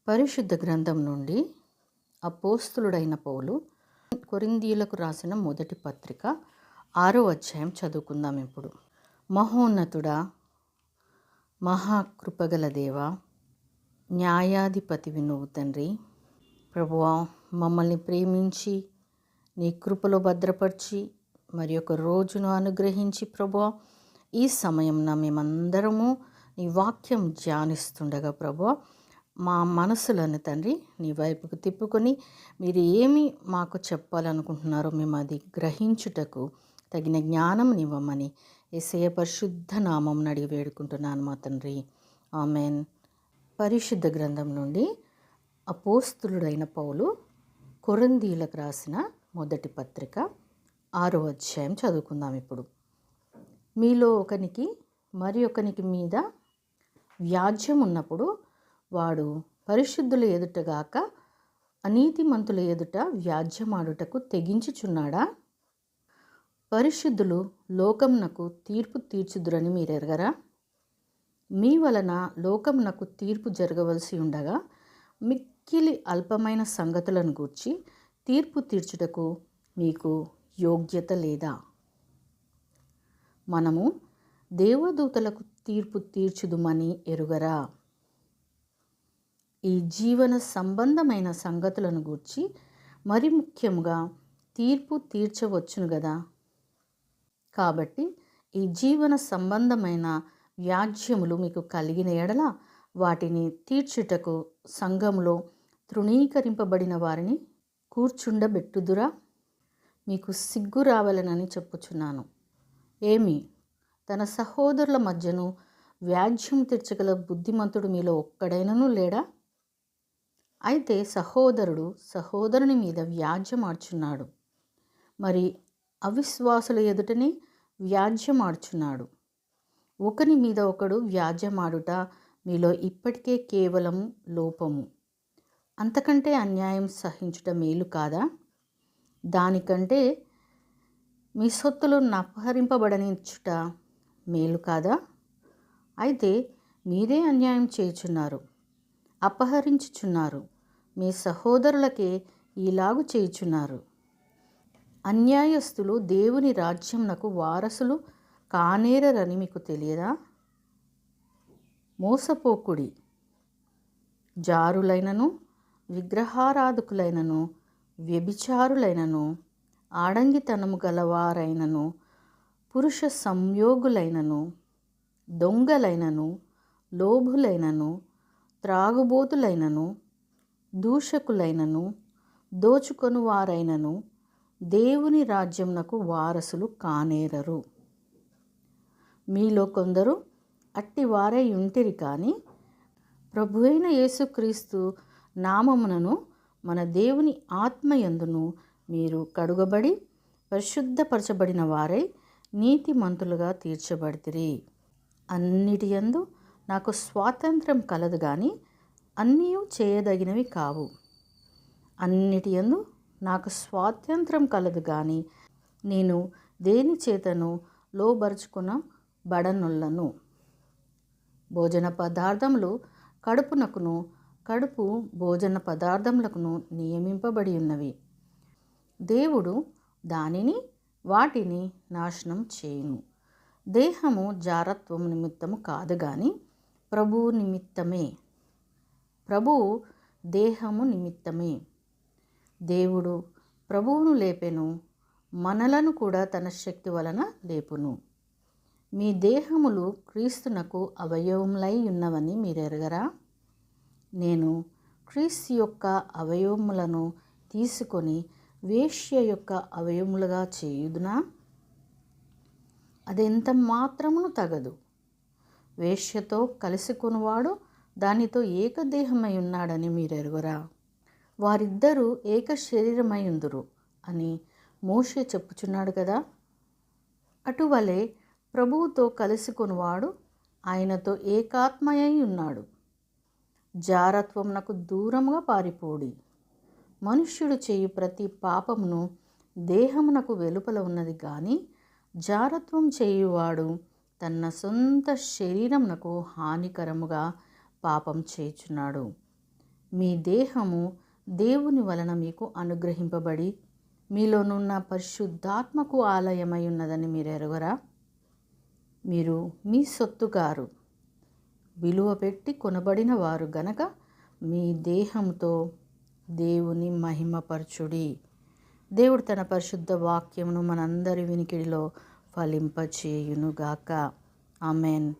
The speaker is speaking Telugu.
పరిశుద్ధ గ్రంథం నుండి అపోస్తులుడైన పౌలు కొరింథీయులకు రాసిన మొదటి పత్రిక 6వ అధ్యాయం చదువుకుందాం. ఇప్పుడు మహోన్నతుడా, మహాకృపగల దేవా, న్యాయాధిపతివి నువ్వు తండ్రి. ప్రభువా, మమ్మల్ని ప్రేమించి నీ కృపలో భద్రపరిచి మరి ఒక రోజును అనుగ్రహించి ప్రభువా, ఈ సమయంన మేమందరము నీ వాక్యం ధ్యానిస్తుండగా ప్రభువా, మా మనసులను తండ్రి నీ వైపుకు తిప్పుకొని మీరు ఏమి మాకు చెప్పాలనుకుంటున్నారో మేము అది గ్రహించుటకు తగిన జ్ఞానం ఇవ్వమని యేసయ్య పరిశుద్ధ నామం అడిగి వేడుకుంటున్నాను మా తండ్రి, ఆమెన్. పరిశుద్ధ గ్రంథం నుండి అపోస్తులుడైన పౌలు కొరింథీయులకు రాసిన మొదటి పత్రిక 6వ అధ్యాయం చదువుకుందాం. ఇప్పుడు మీలో ఒకనికి మరి ఒకనికి మీద వ్యాజ్యం ఉన్నప్పుడు వాడు పరిశుద్ధుల ఎదుటగాక అనీతిమంతుల ఎదుట వ్యాజ్యమాడుటకు తెగించుచున్నాడా? పరిశుద్ధులు లోకమునకు తీర్పు తీర్చుదురని మీరెరగరా? మీ వలన లోకమునకు తీర్పు జరగవలసి ఉండగా మిక్కిలి అల్పమైన సంగతులను గూర్చి తీర్పు తీర్చుటకు మీకు యోగ్యత లేదా? మనము దేవదూతలకు తీర్పు తీర్చుదుమని ఎరుగరా? ఈ జీవన సంబంధమైన సంగతులను గూర్చి మరి ముఖ్యముగా తీర్పు తీర్చవచ్చును గదా. కాబట్టి ఈ జీవన సంబంధమైన వ్యాజ్యములు మీకు కలిగిన ఎడల వాటిని తీర్చుటకు సంఘములో తృణీకరింపబడిన వారిని కూర్చుండబెట్టుదురా? మీకు సిగ్గు రావాలనని చెప్పుచున్నాను. ఏమి, తన సహోదరుల మధ్యను వ్యాజ్యం తీర్చగల బుద్ధిమంతుడు మీలో ఒక్కడైనను లేడా? అయితే సహోదరుడు సహోదరుని మీద వ్యాజ్యమాడుచున్నాడు, మరి అవిశ్వాసుల ఎదుటనే వ్యాజ్యమాడుచున్నాడు. ఒకని మీద ఒకడు వ్యాజ్యమాడుట మీలో ఇప్పటికే కేవలం లోపము. అంతకంటే అన్యాయం సహించుట మేలు కాదా? దానికంటే మీ సొత్తులను అపహరింపబడనిచ్చుట మేలు కాదా? అయితే మీరే అన్యాయం చేయుచున్నారు, అపహరించుచున్నారు, మీ సహోదరులకే ఈలాగు చేయుచున్నారు. అన్యాయస్తులు దేవుని రాజ్యమునకు వారసులు కానేరరని మీకు తెలియదా? మోసపోకుడి. జారులైనను, విగ్రహారాధకులైనను, వ్యభిచారులైనను, ఆడంగితనము గలవారైనను, పురుష సంయోగులైనను, దొంగలైనను, లోభులైనను, త్రాగుబోతులైనను, దూషకులైనను, దోచుకొనువారైనను దేవుని రాజ్యమునకు వారసులు కానేరరు. మీలో కొందరు అట్టివారై ఉంటిరి, కానీ ప్రభువైన యేసుక్రీస్తు నామమునను మన దేవుని ఆత్మయందును మీరు కడుగబడి పరిశుద్ధపరచబడిన వారై నీతిమంతులుగా తీర్చబడితిరి. అన్నిటి యందు నాకు స్వాతంత్రం కలదు, కానీ అన్నీ చేయదగినవి కావు. అన్నిటి యందు నాకు స్వాతంత్రం కలదు, కానీ నేను దేని చేతను లోబరుచుకొనబడనొల్లను. భోజన పదార్థములు కడుపునకును, కడుపు భోజన పదార్థములకును నియమింపబడి ఉన్నవి. దేవుడు వాటిని నాశనం చేయును. దేహము జారత్వము నిమిత్తము కాదు, కానీ ప్రభువు నిమిత్తమే. ప్రభువు దేహము నిమిత్తమే. దేవుడు ప్రభువును లేపెను, మనలను కూడా తన శక్తి వలన లేపును. మీ దేహములు క్రీస్తునకు అవయవములై ఉన్నవని మీరెరగరా? నేను క్రీస్తు యొక్క అవయవములను తీసుకొని వేశ్య యొక్క అవయవములుగా చేయుదునా? అదెంత మాత్రమును తగదు. వేశ్యతో కలుసుకొనువాడు దానితో ఏకదేహమై ఉన్నాడని మీరెరుగరా? వారిద్దరూ ఏక శరీరమై ఉందురు అని మోషే చెప్పుచున్నాడు కదా. అటువలే ప్రభువుతో కలుసుకొనువాడు ఆయనతో ఏకాత్మయై ఉన్నాడు. జారత్వమునకు దూరముగా పారిపోడి. మనుష్యుడు చేయు ప్రతి పాపమును దేహమునకు వెలుపల ఉన్నది, కానీ జారత్వం చేయువాడు తన సొంత శరీరమునకు హానికరముగా పాపం చేయుచున్నాడు. మీ దేహము దేవుని వలన మీకు అనుగ్రహింపబడి మీలోనున్న పరిశుద్ధాత్మకు ఆలయమై ఉన్నదని మీరు ఎరుగరా? మీరు మీ సొత్తుగారు, విలువ పెట్టి కొనబడిన వారు గనక మీ దేహంతో దేవుని మహిమపరచుడి. దేవుడు తన పరిశుద్ధ వాక్యమును మనందరి వినికిడిలో ఫలింపచేయునుగాక. ఆమెన్.